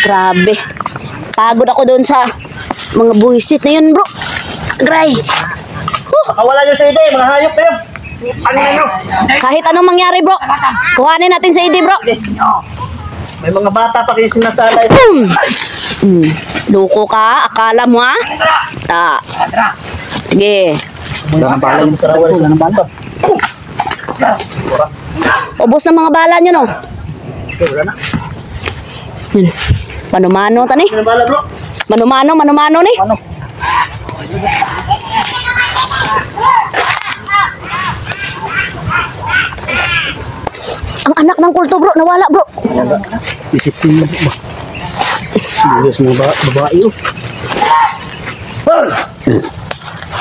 Grabe. Pagod ako doon sa mga buwisit na yun, bro. Gray. Pakawala nyo sa ide, mga hayop na yun. Kahit anong mangyari, bro. Kuhanin natin sa ID, bro. May mga bata pa kayo sinasalay. Loko ka. Akala mo, ha? Sige. Wala ng bala yung karawal. Wala ng bala. Ubos na mga bala nyo, no? Wala na. Mano-mano, tani? Wala ng bala, bro. Mano-mano ni? Ano? Ang anak ng kulto, bro. Nawala, bro. Disiplin na ba? Serius mo ba? Babae yun. Paul!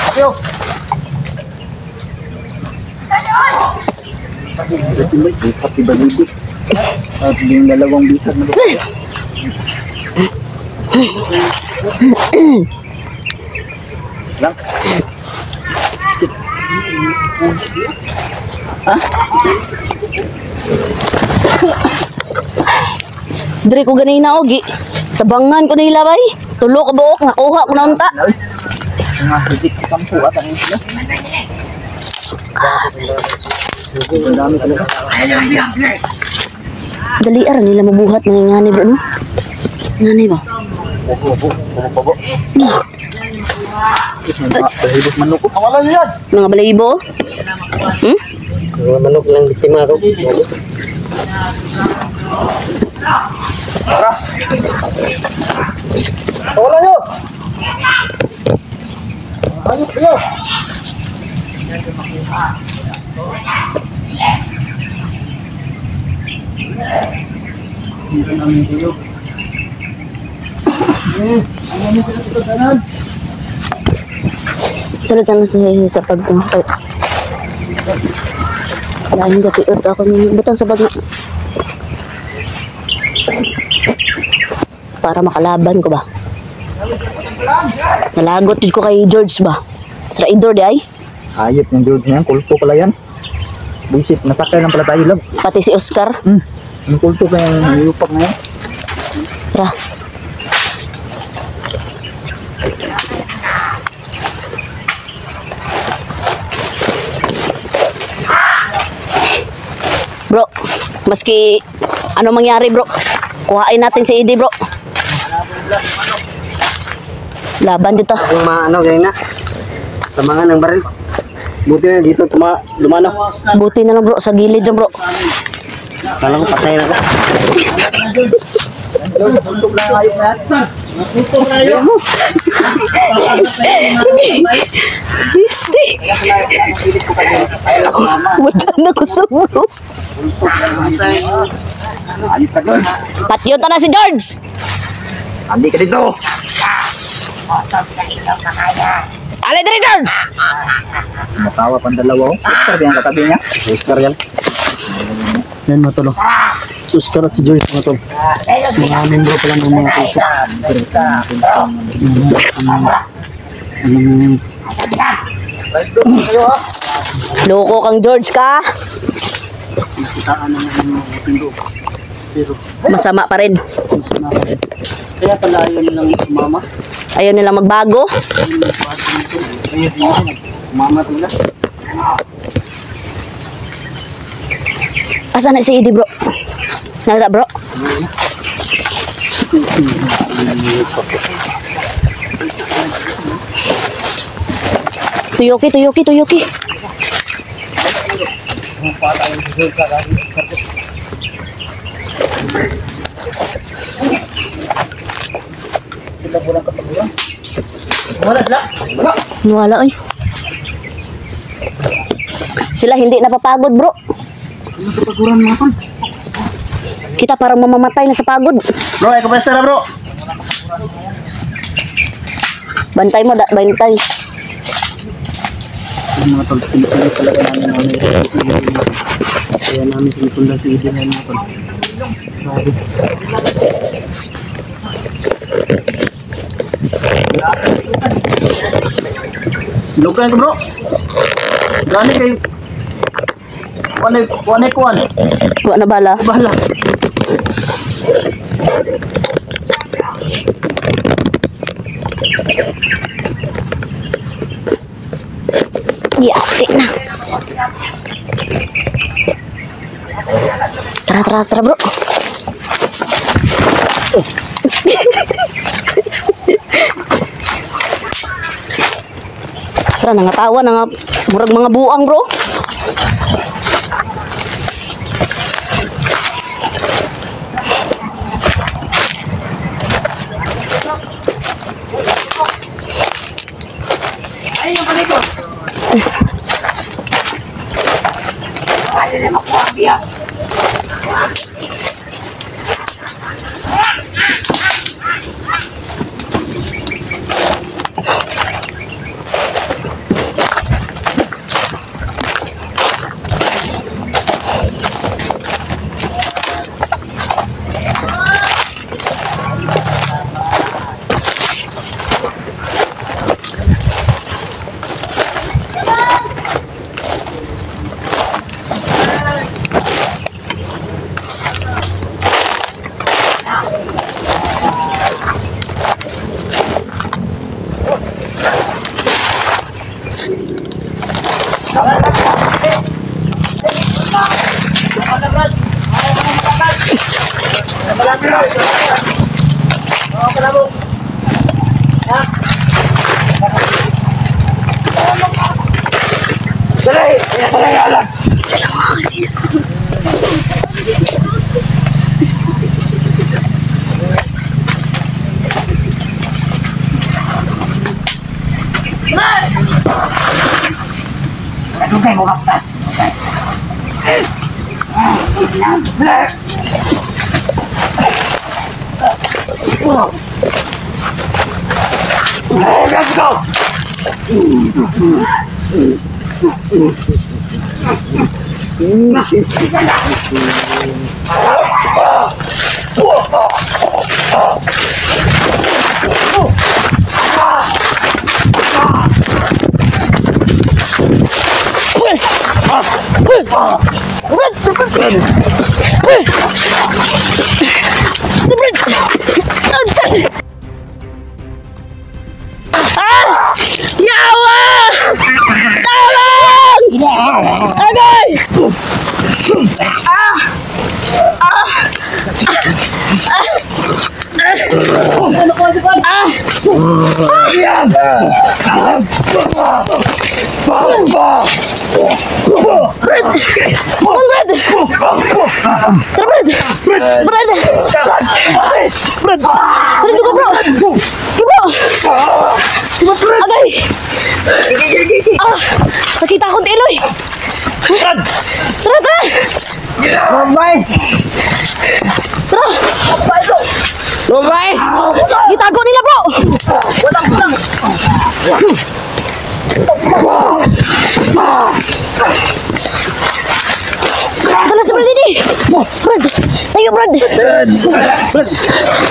Kapyo! Pati ba nito? At yung dalawang bitag na ba? Lang? Ha? Diri ko ganina, Ogi. Tabangan ko nila, bay. Tulo ka buok. Nakuha ko na unta. Mga hitik sa kampu at ang sila. Ang dami talaga. Dali ara nila mabuhat mga ngani, bro, no? Ngani ba? Opo. Bahibos manok ko. Kawalan nyo yan! Mga balayibo? Mga manok lang biktima ko. Tara! Kawalan nyo! Ayos kayo! Hindi namin kayo. Sunod sana sa pagpunta. Lain gabi ut ako ng butang sa bag. Para makalaban ko ba? Nalagot ko kay George ba? Traidor di ay? Ayot yung George niyan, kulto pala yan. Buisit, nasakay lang pala tayo lang. Pati si Oscar. Yung kulto pa yung yupak na yan. Tara. Bro, maski ano mangyari, bro, kuhain natin si Eddie, bro. Laban dito. Yung mga ano, ganyan na. Tamangan ng baril. Buti na dito, lumano. Buti na lang, bro, sa gilid na, bro. Kala ko patay na ka. Tulog lang kayo na. Tulog na kayo. Isti. Wala na ko sa bro. Patyot na si George. Andi ka dito. Ali dari George. Matawa pang dalawa. Oscar yan katabi niya. Oscar yan. Yan matulong. Oscar at si George matulong. Mga membro pala ng mga kulto. Loko kang George ka. Masama pa rin. Kaya pala ayaw nilang mama. Ayaw nilang magbago. Ayaw siya mama talaga. Asa na si Eddie, bro? Nagda, bro? Tuyuki. Wala, oy. Sila hindi napapagod, bro. Napaguran mo ako. Kita parang mamamatay na sa pagod. Bro, ay kumasa na bro. Bantay mo, bantay. Mga tol, pinipili talaga namin. Kaya na namin sinipunda si Eden ngayon mga tol. Grabe. Lugay ko bro. Gani kay Wane kuan. Kuha na bala. Bala. Yati na. Tara bro. Tara, nangatawa na nga. Murag mga buang bro. Let's go. Yawa! Tolong! Agay! Agay! Sakit akong tiloy! Tara! Bye. Tara! Bye. Gitago nila bro! Dala sa Brad ini! Brad! Tayo Brad!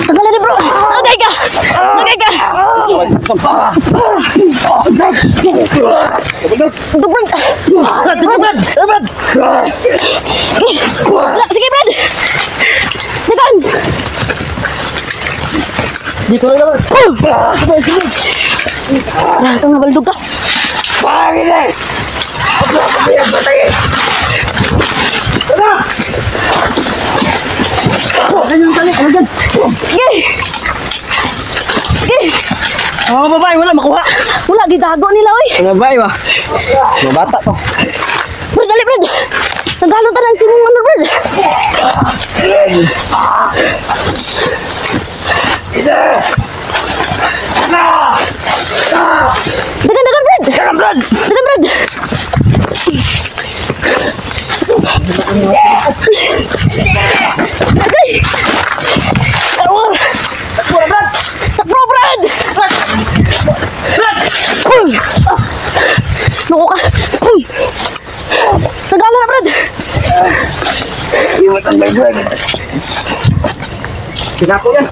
Tagalan na bro! Agay ka! Agay ka! Ito Brad! Sige Brad! Nagan! Dito na naman. Ito nga baldog ka! Pangin eh! Sige! Sige! Mga babae, wala makuha. Wala, gitago nila oy! Mga babae ba? Mga bata to. Brad, dali Brad! Naghalong ka ng simong ano Brad! Dagan Brad! Dagan Brad! Dagan Brad! Agay! Tawar! Takbo na Brad! Takbo Brad! Uy! Naku ka! Uy! Nagala na Brad! matanggal, Brad. Pinako yan.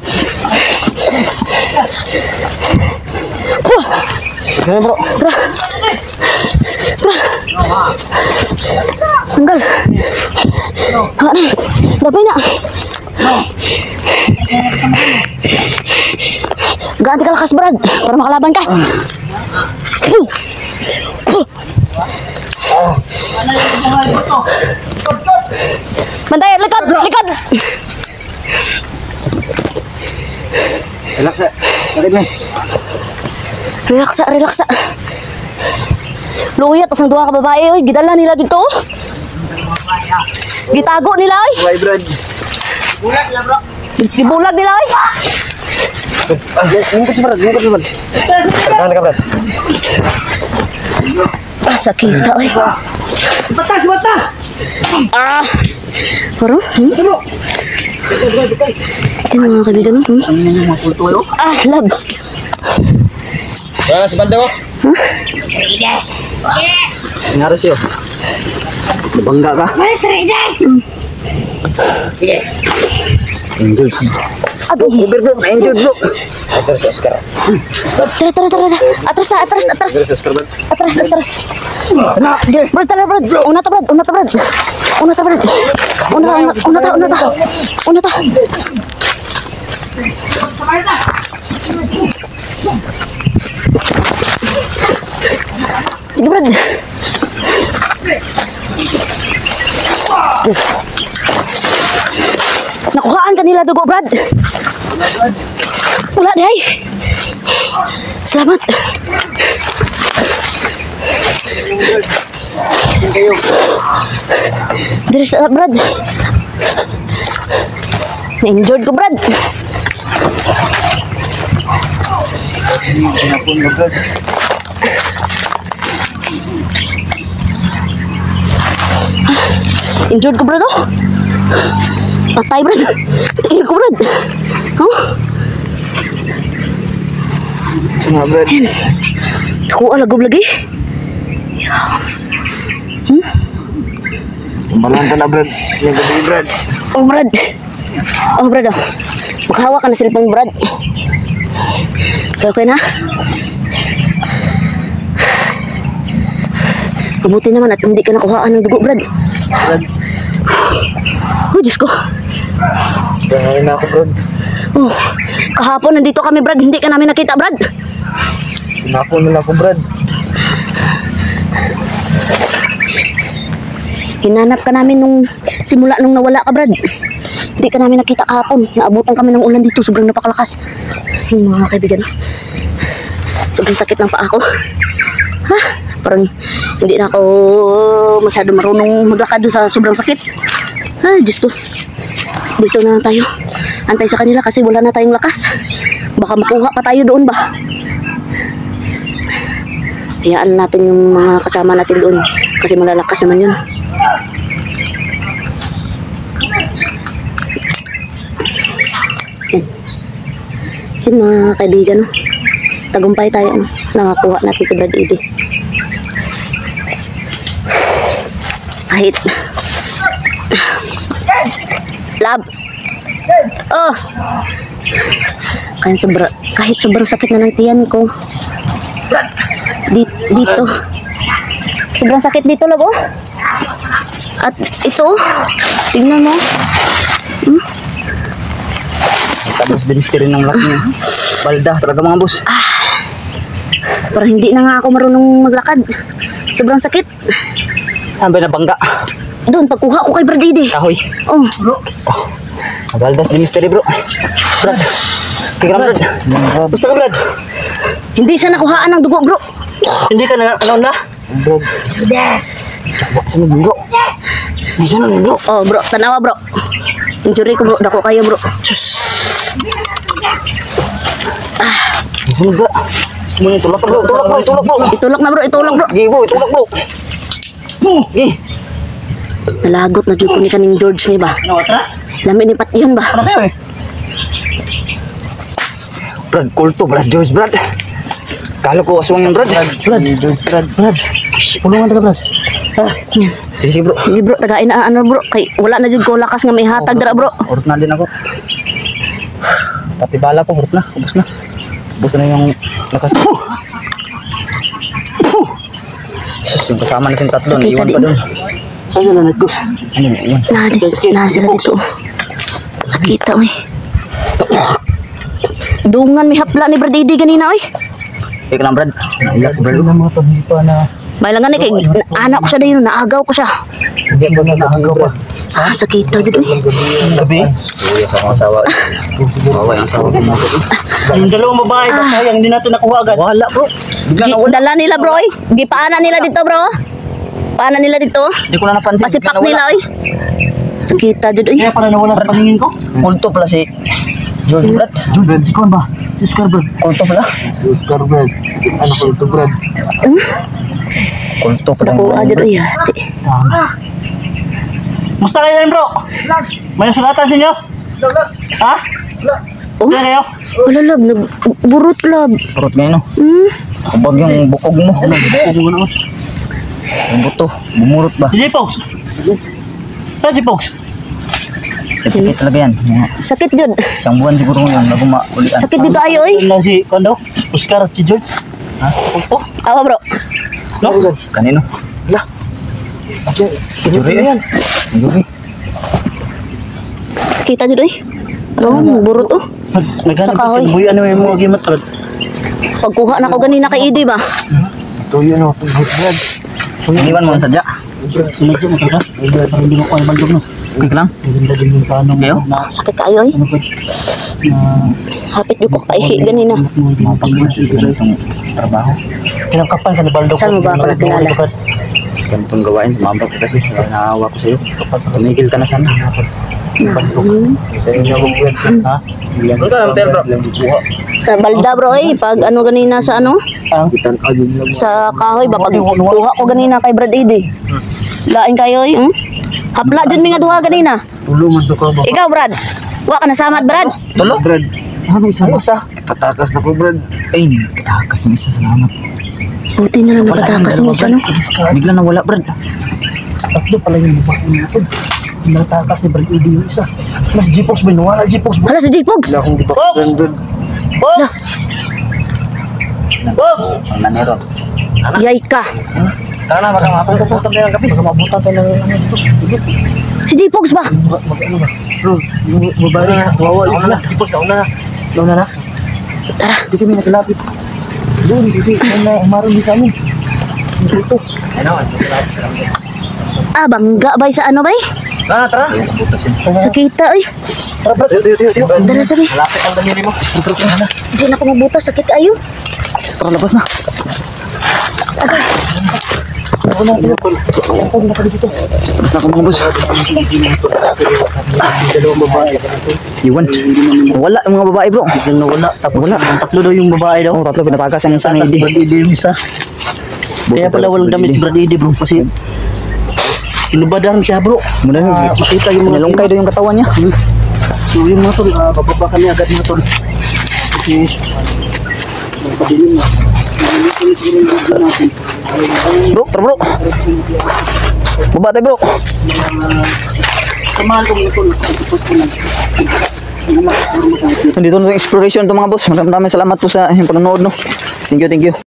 Ano, bro? Tara. Tanggal. Hawa na. Dapay na. Ganti ka lakas, Brad. Para makalaban ka. Bantay, likod, likod. Relax, sakit na. Relaxa, relaxa. Luya, tas ang duha ka babae, oy. Gidala nila dito. Gitago nila, oy. Bye, Brad. Gibulag nila, oy. Ngikot si Brad, ngikot si Brad. Tahan ka, Brad. Ah, sakita, oy. Bata, si Bata! Ah. Paro? Yan mga kaibigan, Ano yung mga kulto, yo? Ah, lab. Wala si Banda, ko. Nangyari siyo. Nabangga ka? Angel sih. Aduh, Uber bro, angel bro. Atas Oscar. tara, tara, tara. Atras na, atras, atras. Oscar bro. Atras, atras. Brad, tara, Brad. Una ta, Brad. Una ta, Brad. Una ta, Brad. Una ta. Sige, Brad. Nakuhaan ka nila dugo, Brad. Wala, day. Salamat. Diri sa Brad. Na-enjoyed ko, Brad. Pinapun mo bro. Enjoyed ko, Brad, oh. Patay, Brad. Tingin ko, Brad. Oh, Cuma bro. ako alagog lagi. Kembalan ka na bro. Yung gabi bro. Oh, Brad. Oh, Brad, oh. Makahawa ka na cellphone, Brad. Okay na? Mabuti naman at hindi ka nakuhaan ng dugo, Brad. Brad. Oh, Diyos ko. Jangan aku bro. Oh, kahapon nandito kami, Brad. Hindi ka namin nakita, Brad. Pinapun nila ako bro. Hinanap ka namin nung simula nung nawala ka, Brad. Hindi ka namin nakita kahapon. Naabutan kami ng ulan dito. Sobrang napakalakas. Yung mga kaibigan. Sobrang sakit ng paa ko. Ha? Parang hindi na ako masyado marunong maglakad doon sa sobrang sakit. Ay, Diyos ko. Dito na lang tayo. Antay sa kanila kasi wala na tayong lakas. Baka makuha pa tayo doon ba? Hayaan natin yung mga kasama natin doon. Kasi malalakas naman yun. Yan. Yan mga kaibigan. No? Tagumpay tayo. No? Nakakuha natin si Brad Eddie. Kahit lab. Oh. Kahit sobrang sakit na ng tiyan ko. Dito. Sobrang sakit dito, lab, oh. At ito, tingnan mo. Tapos dinistiri ng laki niya. Balda talaga mga boss. Parang hindi na nga ako marunong maglakad. Sobrang sakit. Sampai na bangga. Doon, pagkuha ko kay Brad Eddie. Kahoy. Oh, Baldas di misteri bro. Brad. Tingnan Brad. Gusto ka Brad? hindi siya nakuhaan ng dugo, bro. Hindi ka na ano na? Brad. Cakbak sa bro. May sana bro. Oh, bro, tanawa, bro. Injury ko, bro. Dako kayo, bro. Ano bro? Semuanya tulak bro. Tulak bro. Tulak bro. Itulak na, bro. Itulak, bro. Gibo, tulak bro. Nalagot na dyan ko ni kaning George ni ba? Ano atras? Lami ni Patyon ba? Ano tayo eh? Brad, kulto, Brad, George, Brad. Kala ko aswang yung Brad. Brad, George, Brad. Pulungan tayo, Brad. Yan. Sige bro. Sige bro, tagain na ano bro. Kay wala na jud ko lakas nga may hatag dara bro. Urot na din ako. Pati bala ko, urot na. Ubus na. Ubus na yung lakas. Sus, yung kasama natin tatlo, Sakita iwan din. pa doon. Saan na nag-gus? Ano, iwan. Na sila dito. Sakita oy. Dungan may hapla ni Brad Didi ganina oy. Ika lang Brad. Naiyak si Brad. Ano mga paghipa na... May lang kay anak ko siya din, naagaw ko siya. Hindi ba na naagaw pa? Ah, sakita jud oy. Gabi? Uy, sa akong asawa. Bawa yung asawa ko mga gabi. Yung dalawang babae ba sayang hindi natin nakuha agad? Wala bro. Bigla na wala. Dala nila bro oy. Gipaana nila dito bro. Paana nila dito. Hindi ko na napansin. Pasipak nila oy. Sakita jud oy. Kaya para nawala sa paningin ko. Kulto pala si George Brad. George Brad, si Kwan ba? Si Oscar Brad. Kulto pala? Si Oscar Brad. Ano kulto Brad? Kulto pala. Dako jud oy ate. Musta kayo rin bro? May nasulatan sa inyo? Ha? Oh, Kaya kayo? wala lab, nagburot lab. Burot ngayon no? Kabag yung bukog mo. Ano? Bukog mo na. Yung buto. Bumurot ba? Si J-Pox. Saan si Pox? Sakit talaga yan. Mga Sakit jud. isang buwan siguro ngayon. Naguma ulian. Sakit dito ayo oy. Ano si Kondo? Oscar at si George? Ha? Kulto? Awa bro. No? Kanino? Wala. Juri yan. Juri. Sakita jud oy. Oh, burot oh. Naghanap Sa kahoy. ka buhay ano yung mga gimat Brad? Pagkuha na ko ganina kay Idi ba? Ito yun o. Brad. Iniwan mo ang sadya. Sinadya mo talaga. Hindi mo ko ay bandog no. Okay lang. Maganda din yung tanong. Kayo? Sakit kayo oy. Ano ba? Hapit jud ko kay ganina. Mga pag-iisip sa ganitong trabaho. Kinakapan ka na bandog. Saan mo ba ako nakilala? Sa ganitong gawain, mambag ka kasi. Naawa ko sa'yo. Tumigil ka na sana. Sa inyo akong web. Ha? Ano ka naman, bro? Sa balda bro oy, pag ano ganina sa ano? Kitan ka yun lang. Sa kahoy ba pag kuha ko ganina kay Brad Idi. Lain kayo oy. Hapla jud mi nga duha ganina. Tulo man to ka ba? Ikaw Brad. Wa ka nasamad Brad. Tulo? Brad. Ano isa? Katakas na ko, Brad. Ay, katakas yung isa. Salamat. Buti na lang nakatakas ng isa no. Bigla na wala, Brad. Tatlo pala yung babae natin. Natakas ni Brad Edi yung isa. Mas G-Pox ba? Nawala G-Pox ba? Hala si J-Pogs. Wala akong G-Pox, Brad. Pox! Pox! Ang nanero. Yay ka. Tara na, baka mabutan tayo ng gabi. Baka mabutan tayo ng dito. Si J-Pogs ba? Mag-ano ba? Bro, yung babae na, wawa yun na. G-Pox, nauna na. Nauna na. Tara. Hindi kami nakalapit. Doon, kasi umaron din sa amin. Ito. Ano? Ah, bangga bay sa ano bay? Tara, tara. Sakita oy. Tara, bro. Tiyo. Dala sabi. Malapit ang damili mo. Tara, Di na ko mabuta sakit ayo. labas na. Labas na ako mga boss. Dalawang babae. Iwan. Wala yung mga babae bro. Biglang nawala. Tapos wala. Tatlo daw yung babae daw. Tatlo pinatakas ang isang ID. Brad Edi yung isa. Kaya pala walang damit si Brad Edi bro. Kasi inubadahan siya bro. Muna makita yung mga nalungkay daw yung katawan niya. So yung mga tol, bababa kami agad mga tol. Kasi magpadilim na. Bro, tara bro. Baba tayo bro. Samahan ko mga tol. Nandito na yung exploration to mga boss. Maraming salamat po sa inyong panonood no. Thank you.